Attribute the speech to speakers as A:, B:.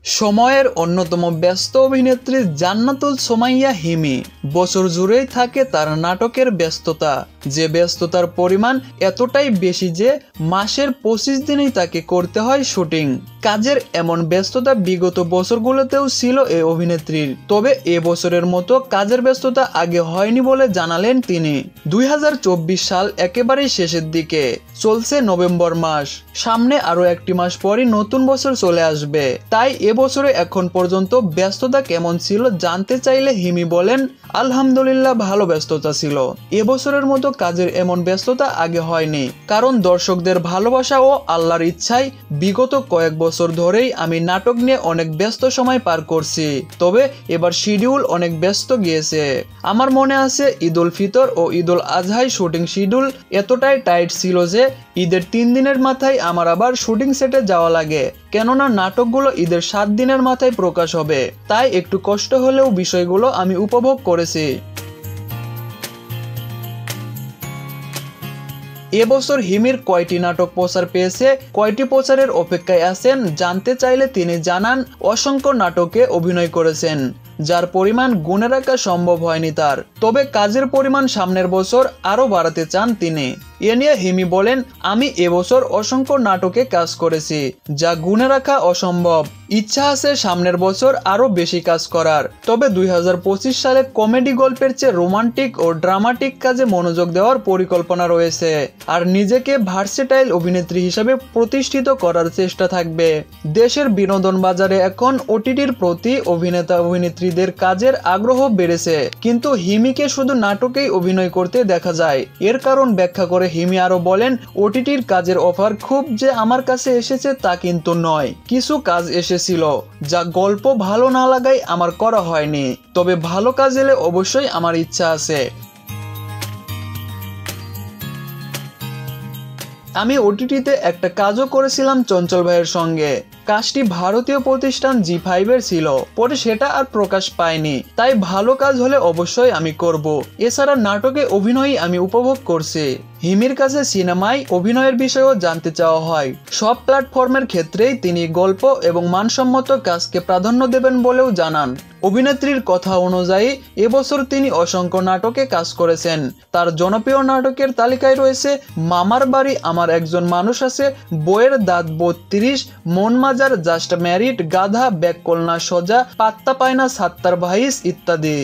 A: সময়ের অন্যতম ব্যস্ত অভিনেত্রী জান্নাতুল সোমাইয়া হিমি বছর জুড়েই থাকে তার নাটকের ব্যস্ততা। যে ব্যস্ততার পরিমাণ এতটাই বেশি যে মাসের 25 দিনেই তাকে করতে হয় শুটিং। কাজের এমন ব্যস্ততা বিগত বছরগুলোতেও ছিল এই অভিনেত্রীর, তবে এবছরের মতো কাজের ব্যস্ততা আগে হয়নি বলে জানালেন তিনি। 2024 সাল একেবারেই শেষের দিকে, চলছে নভেম্বর মাস, সামনে আরো একটি মাস পরই নতুন বছর চলে আসবে। তাই এবছরে এখন পর্যন্ত ব্যস্ততা কেমন ছিল জানতে চাইলে হিমি বলেন, আলহামদুলিল্লাহ ভালো ব্যস্ততা ছিল। এবছরের মতো কাজের এমন ব্যস্ততা আগে হয়নি, কারণ দর্শকদের ভালোবাসা ও আল্লাহর ইচ্ছায় বিগত কয়েক বছর ধরেই আমি নাটক নিয়ে অনেক ব্যস্ত সময় পার করছি। তবে এবার শিডিউল অনেক ব্যস্ত গিয়েছে। আমার মনে আছে ঈদ উল ফিতর ও ঈদ উল আজহায় শুটিং শিডিউল এতটাই টাইট ছিল যে ঈদের 3 দিনের মাথায় আমার আবার শুটিং সেটে যাওয়া লাগে, কেননা নাটকগুলো ঈদের 7 দিনের মাথায় প্রকাশ হবে। তাই একটু কষ্ট হলেও বিষয়গুলো আমি উপভোগ করেছি। এবছর হিমির কয়টি নাটক প্রচার পেয়েছে, কয়টি প্রচারের অপেক্ষায় আছেন জানতে চাইলে তিনি জানান, অসংখ্য নাটকে অভিনয় করেছেন, যার পরিমাণ গুণে রাখা সম্ভব হয়নি তার। তবে কাজের পরিমাণ সামনের বছর আরও বাড়াতে চান তিনি। এ নিয়ে হিমি বলেন, আমি এবছর অসংখ্য নাটকে কাজ করেছি, যা গুণে রাখা অসম্ভব। ইচ্ছা আছে সামনের বছর আরো বেশি কাজ করার। তবে 2025 সালে কমেডি গল্পের চেয়ে রোমান্টিক ও ড্রামাটিক কাজে মনোযোগ দেওয়ার পরিকল্পনা রয়েছে। আর নিজেকে ভার্সেটাইল অভিনেত্রী হিসেবে প্রতিষ্ঠিত করার চেষ্টা থাকবে। দেশের বিনোদন বাজারে এখন ওটিটির প্রতি অভিনেতা অভিনেত্রীদের কাজের আগ্রহ বেড়েছে, কিন্তু হিমিকে শুধু নাটকেই অভিনয় করতে দেখা যায়। এর কারণ ব্যাখ্যা করে হিমি আরো বলেন, ওটিটির কাজের অফার খুব যে আমার কাছে এসেছে তা কিন্তু নয়। কিছু কাজ এসেছিল যা গল্প ভালো না লাগায় আমার করা হয়নি, তবে ভালো কাজ এলে অবশ্যই আমার ইচ্ছা আছে। আমি ওটিটিতে একটা কাজও করেছিলাম চঞ্চল ভাইয়ের সঙ্গে। কাজটি ভারতীয় প্রতিষ্ঠান জি5 এর ছিল, পরে সেটা আর প্রকাশ পায়নি। তাই ভালো কাজ হলে অবশ্যই আমি করব। এছাড়া নাটকে অভিনয় আমি উপভোগ করছি। হিমির কাছে সিনেমায় অভিনয়ের বিষয়েও জানতে চাওয়া হয়। সব প্ল্যাটফর্মের ক্ষেত্রেই তিনি গল্প এবং মানসম্মত কাজকে প্রাধান্য দেবেন বলেও জানান। অভিনেত্রীর কথা অনুযায়ী এবছর তিনি অসংখ্য নাটকে কাজ করেছেন। তার জনপ্রিয় নাটকের তালিকায় রয়েছে মামার বাড়ি, আমার একজন মানুষ আছে, বইয়ের দাঁত 32, মন মাজার, জাস্ট ম্যারিড, গাধা, ব্যাক কলনা সোজা, পাত্তা পায়না, সাত্তার ভাইস ইত্যাদি।